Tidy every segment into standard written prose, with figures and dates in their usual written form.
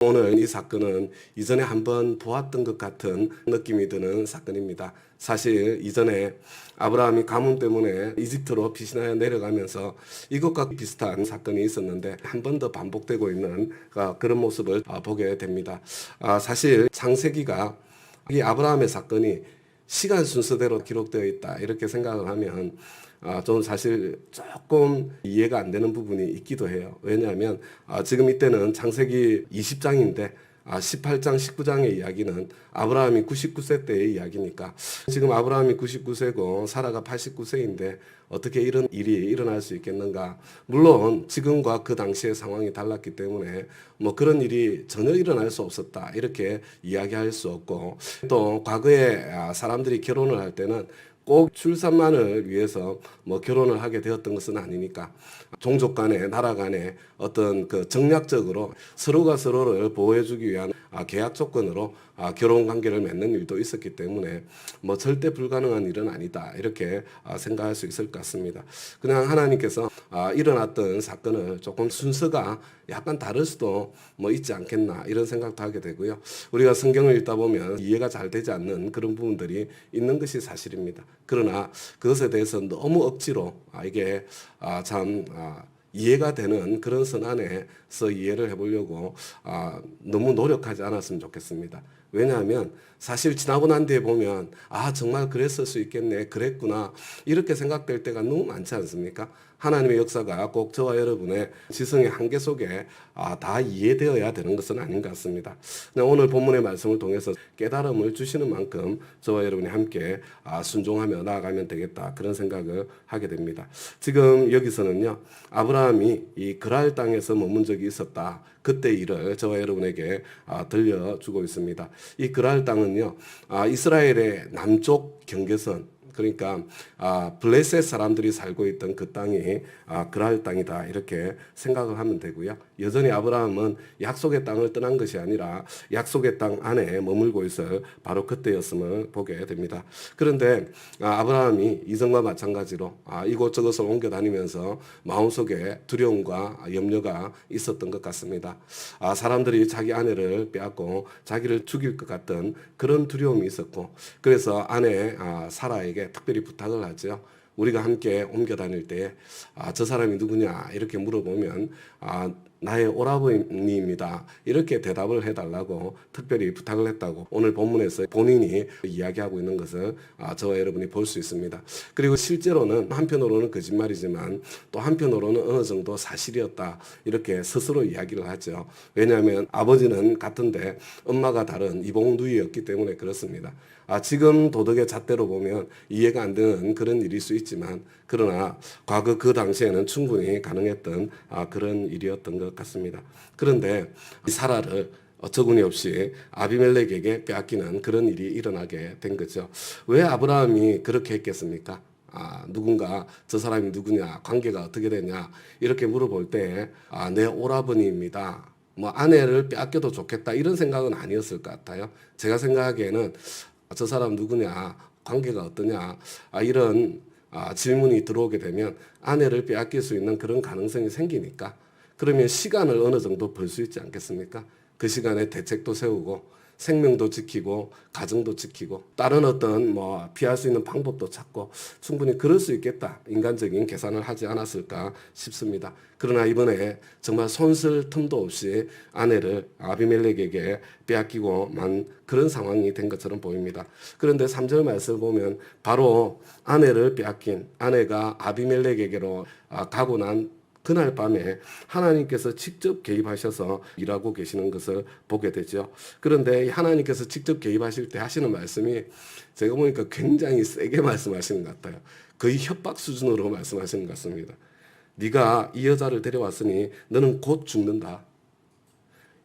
오늘 이 사건은 이전에 한번 보았던 것 같은 느낌이 드는 사건입니다. 사실 이전에 아브라함이 가뭄 때문에 이집트로 피신하여 내려가면서 이것과 비슷한 사건이 있었는데 한 번 더 반복되고 있는 그런 모습을 보게 됩니다. 사실 창세기가 이 아브라함의 사건이 시간 순서대로 기록되어 있다 이렇게 생각을 하면 저는 사실 조금 이해가 안 되는 부분이 있기도 해요. 왜냐하면 지금 이때는 창세기 20장인데 18장, 19장의 이야기는 아브라함이 99세 때의 이야기니까 지금 아브라함이 99세고 사라가 89세인데 어떻게 이런 일이 일어날 수 있겠는가. 물론 지금과 그 당시의 상황이 달랐기 때문에 뭐 그런 일이 전혀 일어날 수 없었다 이렇게 이야기할 수 없고, 또 과거에 사람들이 결혼을 할 때는 꼭 출산만을 위해서 뭐 결혼을 하게 되었던 것은 아니니까 종족 간에 나라 간에 어떤 그 정략적으로 서로가 서로를 보호해주기 위한 계약 조건으로 결혼 관계를 맺는 일도 있었기 때문에 뭐 절대 불가능한 일은 아니다 이렇게 생각할 수 있을 것 같습니다. 그냥 하나님께서 일어났던 사건을 조금 순서가 약간 다를 수도 뭐 있지 않겠나 이런 생각도 하게 되고요. 우리가 성경을 읽다 보면 이해가 잘 되지 않는 그런 부분들이 있는 것이 사실입니다. 그러나 그것에 대해서 너무 억지로 이게 참 이해가 되는 그런 선 안에서 이해를 해보려고 너무 노력하지 않았으면 좋겠습니다. 왜냐하면 사실 지나고 난 뒤에 보면 정말 그랬을 수 있겠네, 그랬구나 이렇게 생각될 때가 너무 많지 않습니까? 하나님의 역사가 꼭 저와 여러분의 지성의 한계 속에 다 이해되어야 되는 것은 아닌 것 같습니다. 오늘 본문의 말씀을 통해서 깨달음을 주시는 만큼 저와 여러분이 함께 순종하며 나아가면 되겠다 그런 생각을 하게 됩니다. 지금 여기서는요, 아브라함이 이 그랄 땅에서 머문 적이 있었다. 그때 일을 저와 여러분에게 들려주고 있습니다. 이 그랄 땅은요, 이스라엘의 남쪽 경계선, 그러니까 블레셋 사람들이 살고 있던 그 땅이 그랄 땅이다 이렇게 생각을 하면 되고요. 여전히 아브라함은 약속의 땅을 떠난 것이 아니라 약속의 땅 안에 머물고 있을 바로 그때였음을 보게 됩니다. 그런데 아브라함이 이전과 마찬가지로 이곳저곳을 옮겨 다니면서 마음속에 두려움과 염려가 있었던 것 같습니다. 사람들이 자기 아내를 빼앗고 자기를 죽일 것 같던 그런 두려움이 있었고, 그래서 아내 사라에게 특별히 부탁을 하죠. 우리가 함께 옮겨 다닐 때 저 사람이 누구냐 이렇게 물어보면 나의 오라버니입니다 이렇게 대답을 해달라고 특별히 부탁을 했다고 오늘 본문에서 본인이 이야기하고 있는 것을 저와 여러분이 볼 수 있습니다. 그리고 실제로는 한편으로는 거짓말이지만 또 한편으로는 어느 정도 사실이었다 이렇게 스스로 이야기를 하죠. 왜냐하면 아버지는 같은데 엄마가 다른 이복 누이였기 때문에 그렇습니다. 지금 도덕의 잣대로 보면 이해가 안 되는 그런 일일 수 있지만, 그러나 과거 그 당시에는 충분히 가능했던 그런 일이었던 것 같습니다. 그런데 이 사라를 어처구니 없이 아비멜렉에게 빼앗기는 그런 일이 일어나게 된 거죠. 왜 아브라함이 그렇게 했겠습니까? 누군가 저 사람이 누구냐, 관계가 어떻게 되냐 이렇게 물어볼 때 내 오라버니입니다. 뭐 아내를 빼앗겨도 좋겠다 이런 생각은 아니었을 것 같아요. 제가 생각하기에는 저 사람 누구냐, 관계가 어떠냐 이런 질문이 들어오게 되면 아내를 빼앗길 수 있는 그런 가능성이 생기니까, 그러면 시간을 어느 정도 벌 수 있지 않겠습니까? 그 시간에 대책도 세우고 생명도 지키고 가정도 지키고 다른 어떤 피할 수 있는 방법도 찾고 충분히 그럴 수 있겠다 인간적인 계산을 하지 않았을까 싶습니다. 그러나 이번에 정말 손쓸 틈도 없이 아내를 아비멜렉에게 빼앗기고 만 그런 상황이 된 것처럼 보입니다. 그런데 3절 말씀을 보면 바로 아내를 빼앗긴 아내가 아비멜렉에게로 가고 난 그날 밤에 하나님께서 직접 개입하셔서 일하고 계시는 것을 보게 되죠. 그런데 하나님께서 직접 개입하실 때 하시는 말씀이 제가 보니까 굉장히 세게 말씀하시는 것 같아요. 거의 협박 수준으로 말씀하시는 것 같습니다. 네가 이 여자를 데려왔으니 너는 곧 죽는다.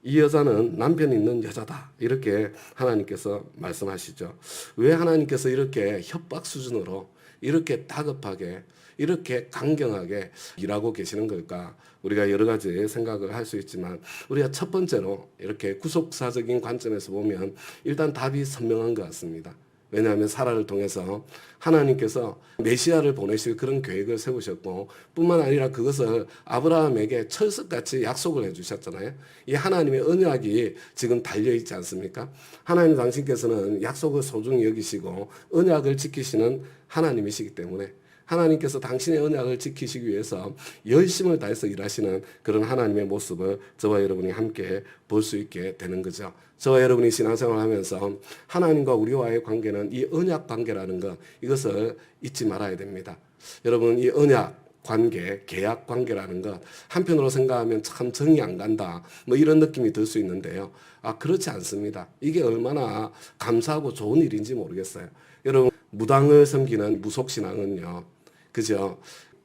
이 여자는 남편 있는 여자다. 이렇게 하나님께서 말씀하시죠. 왜 하나님께서 이렇게 협박 수준으로 이렇게 다급하게 이렇게 강경하게 일하고 계시는 걸까? 우리가 여러 가지 생각을 할 수 있지만, 우리가 첫 번째로 이렇게 구속사적인 관점에서 보면 일단 답이 선명한 것 같습니다. 왜냐하면 사라를 통해서 하나님께서 메시아를 보내실 그런 계획을 세우셨고 뿐만 아니라 그것을 아브라함에게 철석같이 약속을 해주셨잖아요. 이 하나님의 언약이 지금 달려있지 않습니까? 하나님 당신께서는 약속을 소중히 여기시고 언약을 지키시는 하나님이시기 때문에 하나님께서 당신의 언약을 지키시기 위해서 열심을 다해서 일하시는 그런 하나님의 모습을 저와 여러분이 함께 볼 수 있게 되는 거죠. 저와 여러분이 신앙생활을 하면서 하나님과 우리와의 관계는 이 언약 관계라는 것, 이것을 잊지 말아야 됩니다. 여러분, 이 언약 관계, 계약 관계라는 것 한편으로 생각하면 참 정이 안 간다 뭐 이런 느낌이 들 수 있는데요. 그렇지 않습니다. 이게 얼마나 감사하고 좋은 일인지 모르겠어요. 여러분, 무당을 섬기는 무속신앙은요, 그죠?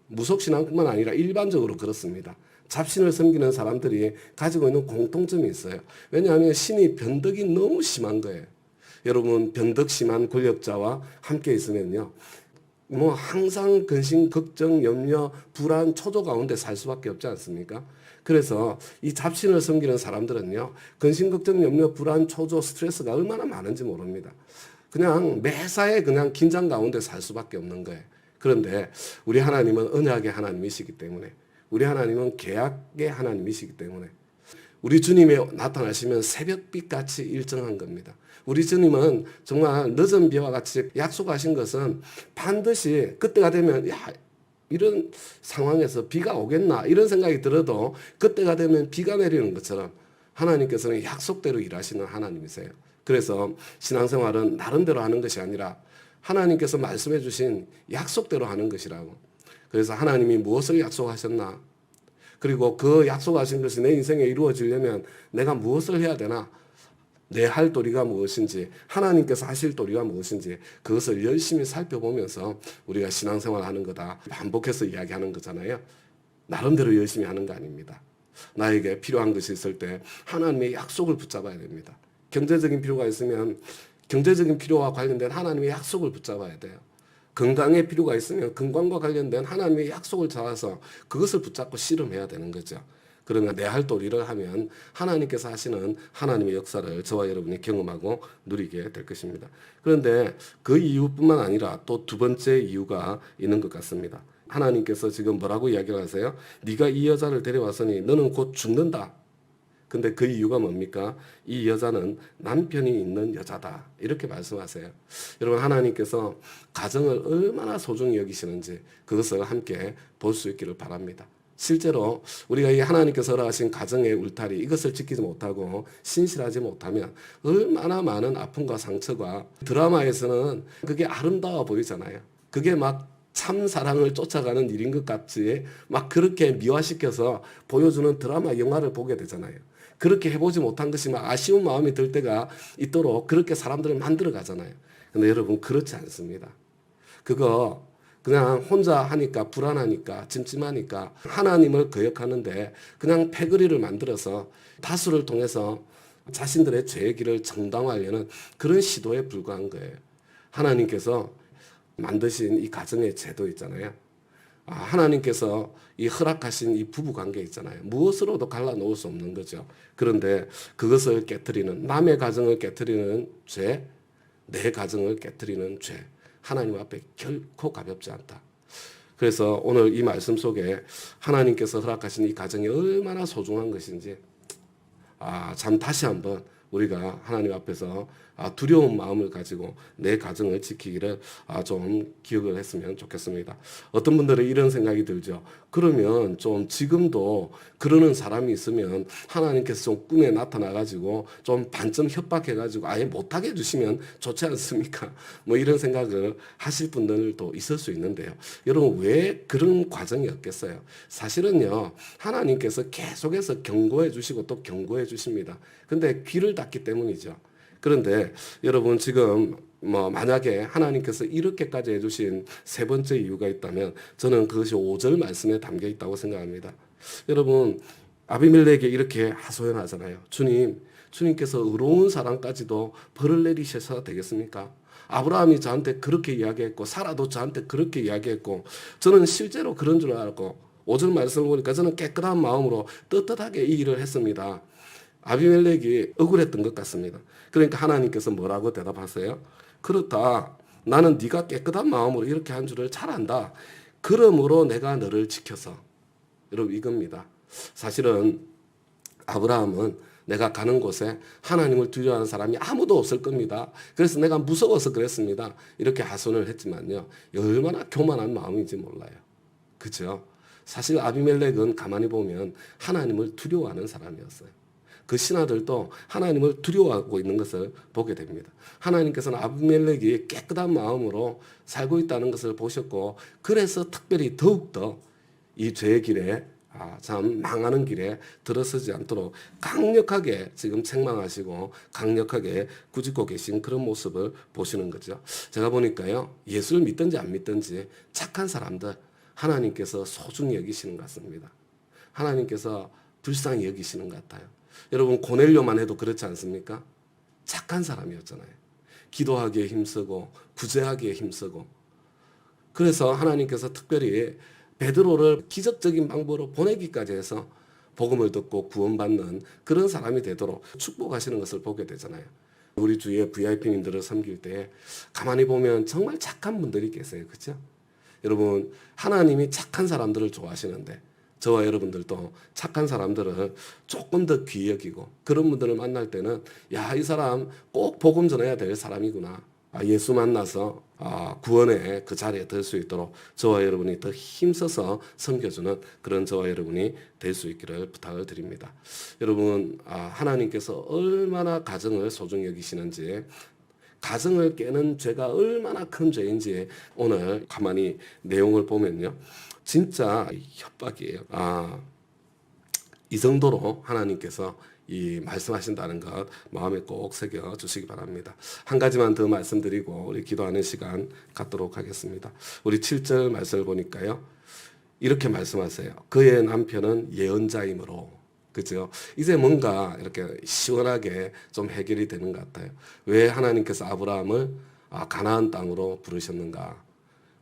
무속신앙뿐만 아니라 일반적으로 그렇습니다. 잡신을 섬기는 사람들이 가지고 있는 공통점이 있어요. 왜냐하면 신이 변덕이 너무 심한 거예요. 여러분, 변덕 심한 권력자와 함께 있으면요, 뭐 항상 근심, 걱정, 염려, 불안, 초조 가운데 살 수밖에 없지 않습니까? 그래서 이 잡신을 섬기는 사람들은요, 근심, 걱정, 염려, 불안, 초조, 스트레스가 얼마나 많은지 모릅니다. 그냥 매사에 그냥 긴장 가운데 살 수밖에 없는 거예요. 그런데 우리 하나님은 언약의 하나님이시기 때문에, 우리 하나님은 계약의 하나님이시기 때문에 우리 주님이 나타나시면 새벽빛같이 일정한 겁니다. 우리 주님은 정말 늦은 비와 같이 약속하신 것은 반드시 그때가 되면 이런 상황에서 비가 오겠나 이런 생각이 들어도 그때가 되면 비가 내리는 것처럼 하나님께서는 약속대로 일하시는 하나님이세요. 그래서 신앙생활은 나름대로 하는 것이 아니라 하나님께서 말씀해 주신 약속대로 하는 것이라고. 그래서 하나님이 무엇을 약속하셨나? 그리고 그 약속하신 것이 내 인생에 이루어지려면 내가 무엇을 해야 되나? 내 할 도리가 무엇인지, 하나님께서 하실 도리가 무엇인지 그것을 열심히 살펴보면서 우리가 신앙생활 하는 거다. 반복해서 이야기하는 거잖아요. 나름대로 열심히 하는 거 아닙니다. 나에게 필요한 것이 있을 때 하나님의 약속을 붙잡아야 됩니다. 경제적인 필요가 있으면 경제적인 필요와 관련된 하나님의 약속을 붙잡아야 돼요. 건강의 필요가 있으면 건강과 관련된 하나님의 약속을 잡아서 그것을 붙잡고 씨름해야 되는 거죠. 그러면 내 할 도리를 하면 하나님께서 하시는 하나님의 역사를 저와 여러분이 경험하고 누리게 될 것입니다. 그런데 그 이유뿐만 아니라 또 두 번째 이유가 있는 것 같습니다. 하나님께서 지금 뭐라고 이야기를 하세요? 네가 이 여자를 데려왔으니 너는 곧 죽는다. 근데 그 이유가 뭡니까? 이 여자는 남편이 있는 여자다. 이렇게 말씀하세요. 여러분, 하나님께서 가정을 얼마나 소중히 여기시는지 그것을 함께 볼 수 있기를 바랍니다. 실제로 우리가 이 하나님께서 허락하신 가정의 울타리 이것을 지키지 못하고 신실하지 못하면 얼마나 많은 아픔과 상처가, 드라마에서는 그게 아름다워 보이잖아요. 그게 막 참 사랑을 쫓아가는 일인 것 같이 막 그렇게 미화시켜서 보여주는 드라마 영화를 보게 되잖아요. 그렇게 해보지 못한 것이 막 아쉬운 마음이 들 때가 있도록 그렇게 사람들을 만들어 가잖아요. 근데 여러분, 그렇지 않습니다. 그거 그냥 혼자 하니까 불안하니까 찜찜하니까 하나님을 거역하는데 그냥 패거리를 만들어서 다수를 통해서 자신들의 죄의 길을 정당화하려는 그런 시도에 불과한 거예요. 하나님께서 만드신 이 가정의 제도 있잖아요. 하나님께서 이 허락하신 이 부부 관계 있잖아요. 무엇으로도 갈라놓을 수 없는 거죠. 그런데 그것을 깨트리는, 남의 가정을 깨트리는 죄, 내 가정을 깨트리는 죄, 하나님 앞에 결코 가볍지 않다. 그래서 오늘 이 말씀 속에 하나님께서 허락하신 이 가정이 얼마나 소중한 것인지 참 다시 한번 우리가 하나님 앞에서 두려운 마음을 가지고 내 가정을 지키기를 좀 기억을 했으면 좋겠습니다. 어떤 분들은 이런 생각이 들죠. 그러면 좀 지금도 그러는 사람이 있으면 하나님께서 좀 꿈에 나타나가지고 좀 반쯤 협박해가지고 아예 못하게 해주시면 좋지 않습니까? 뭐 이런 생각을 하실 분들도 있을 수 있는데요. 여러분, 왜 그런 과정이 없겠어요? 사실은요, 하나님께서 계속해서 경고해 주시고 또 경고해 주십니다. 근데 귀를 닫기 때문이죠. 그런데 여러분, 지금 만약에 하나님께서 이렇게까지 해주신 세 번째 이유가 있다면 저는 그것이 5절 말씀에 담겨 있다고 생각합니다. 여러분, 아비멜렉에게 이렇게 하소연하잖아요. 주님께서 의로운 사람까지도 벌을 내리셔서 되겠습니까? 아브라함이 저한테 그렇게 이야기했고 사라도 저한테 그렇게 이야기했고 저는 실제로 그런 줄 알고 5절 말씀을 보니까 저는 깨끗한 마음으로 떳떳하게 이 일을 했습니다. 아비멜렉이 억울했던 것 같습니다. 그러니까 하나님께서 뭐라고 대답하세요? 그렇다. 나는 네가 깨끗한 마음으로 이렇게 한 줄을 잘 안다. 그러므로 내가 너를 지켜서. 여러분 이겁니다. 사실은 아브라함은 내가 가는 곳에 하나님을 두려워하는 사람이 아무도 없을 겁니다. 그래서 내가 무서워서 그랬습니다. 이렇게 하소연을 했지만요. 얼마나 교만한 마음인지 몰라요. 그죠? 사실 아비멜렉은 가만히 보면 하나님을 두려워하는 사람이었어요. 그 신하들도 하나님을 두려워하고 있는 것을 보게 됩니다. 하나님께서는 아비멜렉이 깨끗한 마음으로 살고 있다는 것을 보셨고 그래서 특별히 더욱더 이 죄의 길에 참 망하는 길에 들어서지 않도록 강력하게 지금 책망하시고 강력하게 꾸짖고 계신 그런 모습을 보시는 거죠. 제가 보니까요. 예수를 믿든지 안 믿든지 착한 사람들 하나님께서 소중히 여기시는 것 같습니다. 하나님께서 불쌍히 여기시는 것 같아요. 여러분 고넬료만 해도 그렇지 않습니까? 착한 사람이었잖아요. 기도하기에 힘쓰고 구제하기에 힘쓰고 그래서 하나님께서 특별히 베드로를 기적적인 방법으로 보내기까지 해서 복음을 듣고 구원받는 그런 사람이 되도록 축복하시는 것을 보게 되잖아요. 우리 주위에 VIP님들을 섬길 때 가만히 보면 정말 착한 분들이 계세요. 그렇죠? 여러분 하나님이 착한 사람들을 좋아하시는데 저와 여러분들도 착한 사람들을 조금 더 귀히 여기고 그런 분들을 만날 때는 야, 이 사람 꼭 복음 전해야 될 사람이구나. 예수 만나서 구원의 그 자리에 들 수 있도록 저와 여러분이 더 힘써서 섬겨주는 그런 저와 여러분이 될 수 있기를 부탁을 드립니다. 여러분 하나님께서 얼마나 가정을 소중히 여기시는지 가정을 깨는 죄가 얼마나 큰 죄인지 오늘 가만히 내용을 보면요. 진짜 협박이에요. 이 정도로 하나님께서 이 말씀하신다는 것 마음에 꼭 새겨 주시기 바랍니다. 한 가지만 더 말씀드리고 우리 기도하는 시간 갖도록 하겠습니다. 우리 7절 말씀을 보니까요. 이렇게 말씀하세요. 그의 남편은 예언자이므로. 그죠? 이제 뭔가 이렇게 시원하게 좀 해결이 되는 것 같아요. 왜 하나님께서 아브라함을 가나안 땅으로 부르셨는가?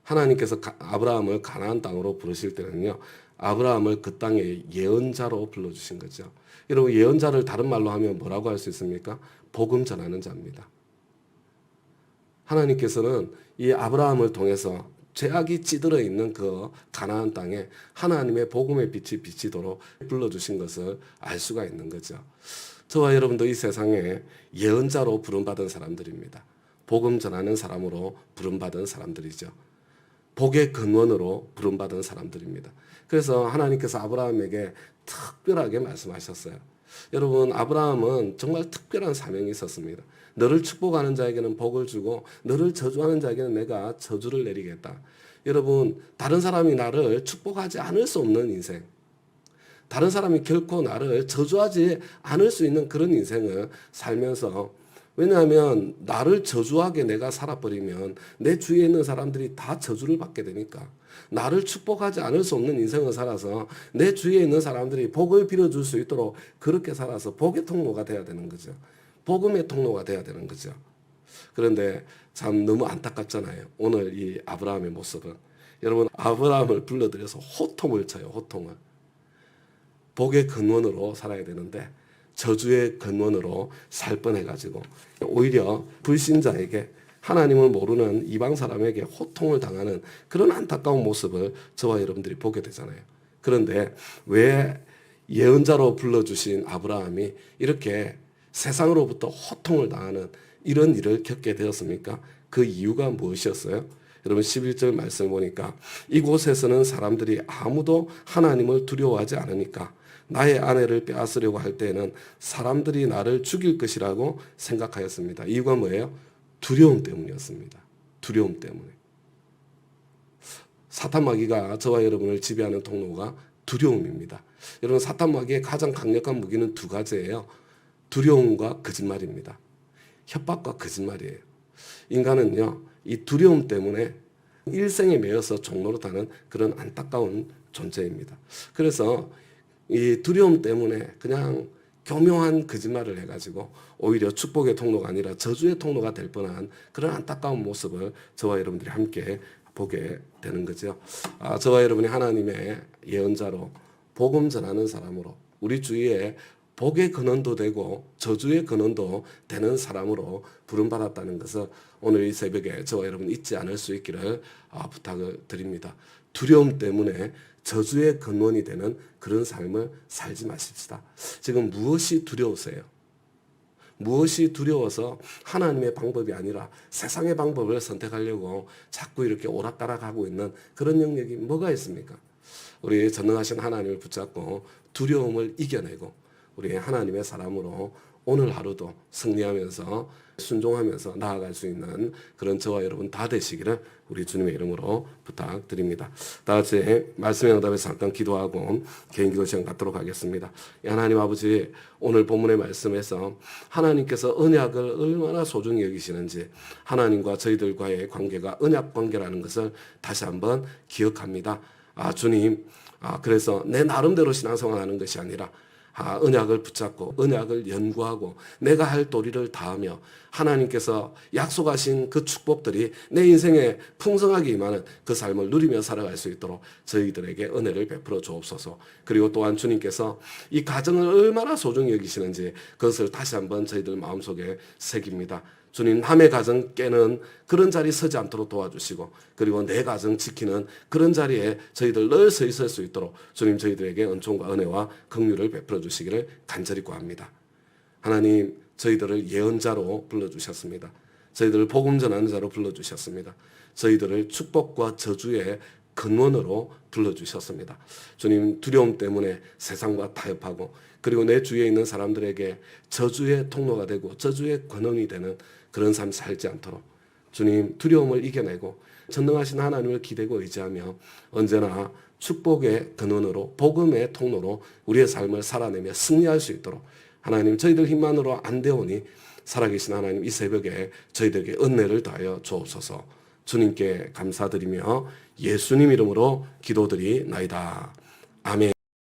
하나님께서 아브라함을 가나안 땅으로 부르실 때는요. 아브라함을 그 땅의 예언자로 불러주신 거죠. 여러분 예언자를 다른 말로 하면 뭐라고 할 수 있습니까? 복음 전하는 자입니다. 하나님께서는 이 아브라함을 통해서 죄악이 찌들어 있는 그 가나안 땅에 하나님의 복음의 빛이 비치도록 불러주신 것을 알 수가 있는 거죠. 저와 여러분도 이 세상에 예언자로 부름받은 사람들입니다. 복음 전하는 사람으로 부름받은 사람들이죠. 복의 근원으로 부름받은 사람들입니다. 그래서 하나님께서 아브라함에게 특별하게 말씀하셨어요. 여러분 아브라함은 정말 특별한 사명이 있었습니다. 너를 축복하는 자에게는 복을 주고 너를 저주하는 자에게는 내가 저주를 내리겠다. 여러분 다른 사람이 나를 축복하지 않을 수 없는 인생, 다른 사람이 결코 나를 저주하지 않을 수 있는 그런 인생을 살면서, 왜냐하면 나를 저주하게 내가 살아버리면 내 주위에 있는 사람들이 다 저주를 받게 되니까 나를 축복하지 않을 수 없는 인생을 살아서 내 주위에 있는 사람들이 복을 빌어줄 수 있도록 그렇게 살아서 복의 통로가 돼야 되는 거죠. 복음의 통로가 돼야 되는 거죠. 그런데 참 너무 안타깝잖아요. 오늘 이 아브라함의 모습은. 여러분 아브라함을 불러들여서 호통을 쳐요. 호통을. 복의 근원으로 살아야 되는데 저주의 근원으로 살 뻔해가지고 오히려 불신자에게 하나님을 모르는 이방 사람에게 호통을 당하는 그런 안타까운 모습을 저와 여러분들이 보게 되잖아요. 그런데 왜 예언자로 불러주신 아브라함이 이렇게 세상으로부터 호통을 당하는 이런 일을 겪게 되었습니까? 그 이유가 무엇이었어요? 여러분 11절 말씀을 보니까 이곳에서는 사람들이 아무도 하나님을 두려워하지 않으니까 나의 아내를 빼앗으려고 할 때에는 사람들이 나를 죽일 것이라고 생각하였습니다. 이유가 뭐예요? 두려움 때문이었습니다. 두려움 때문에. 사탄 마귀가 저와 여러분을 지배하는 통로가 두려움입니다. 여러분 사탄 마귀의 가장 강력한 무기는 두 가지예요. 두려움과 거짓말입니다. 협박과 거짓말이에요. 인간은요, 이 두려움 때문에 일생에 매여서 종노릇하는 그런 안타까운 존재입니다. 그래서 이 두려움 때문에 그냥 교묘한 거짓말을 해가지고 오히려 축복의 통로가 아니라 저주의 통로가 될 뻔한 그런 안타까운 모습을 저와 여러분들이 함께 보게 되는 거죠. 저와 여러분이 하나님의 예언자로 복음 전하는 사람으로 우리 주위에 복의 근원도 되고 저주의 근원도 되는 사람으로 부름받았다는 것을 오늘 이 새벽에 저와 여러분 잊지 않을 수 있기를 부탁을 드립니다. 두려움 때문에 저주의 근원이 되는 그런 삶을 살지 마십시다. 지금 무엇이 두려우세요? 무엇이 두려워서 하나님의 방법이 아니라 세상의 방법을 선택하려고 자꾸 이렇게 오락가락하고 있는 그런 영역이 뭐가 있습니까? 우리 전능하신 하나님을 붙잡고 두려움을 이겨내고 우리 하나님의 사람으로 오늘 하루도 승리하면서 순종하면서 나아갈 수 있는 그런 저와 여러분 다 되시기를 우리 주님의 이름으로 부탁드립니다. 다 같이 말씀의 응답에서 잠깐 기도하고 개인 기도 시간 갖도록 하겠습니다. 하나님 아버지, 오늘 본문의 말씀에서 하나님께서 언약을 얼마나 소중히 여기시는지, 하나님과 저희들과의 관계가 언약 관계라는 것을 다시 한번 기억합니다. 주님, 그래서 내 나름대로 신앙생활하는 것이 아니라 언약을 붙잡고 언약을 연구하고 내가 할 도리를 다하며 하나님께서 약속하신 그 축복들이 내 인생에 풍성하게 임하는 그 삶을 누리며 살아갈 수 있도록 저희들에게 은혜를 베풀어 주옵소서. 그리고 또한 주님께서 이 가정을 얼마나 소중히 여기시는지 그것을 다시 한번 저희들 마음속에 새깁니다. 주님, 남의 가정 깨는 그런 자리 서지 않도록 도와주시고, 그리고 내 가정 지키는 그런 자리에 저희들 늘 서 있을 수 있도록 주님 저희들에게 은총과 은혜와 긍휼을 베풀어 주시기를 간절히 구합니다. 하나님, 저희들을 예언자로 불러주셨습니다. 저희들을 복음 전하는 자로 불러주셨습니다. 저희들을 축복과 저주의 근원으로 불러주셨습니다. 주님, 두려움 때문에 세상과 타협하고 그리고 내 주위에 있는 사람들에게 저주의 통로가 되고 저주의 근원이 되는 그런 삶 살지 않도록 주님, 두려움을 이겨내고 전능하신 하나님을 기대고 의지하며 언제나 축복의 근원으로 복음의 통로로 우리의 삶을 살아내며 승리할 수 있도록 하나님, 저희들 힘만으로 안 되오니 살아계신 하나님, 이 새벽에 저희들에게 은혜를 다하여 주옵소서. 주님께 감사드리며 예수님 이름으로 기도드리나이다. 아멘.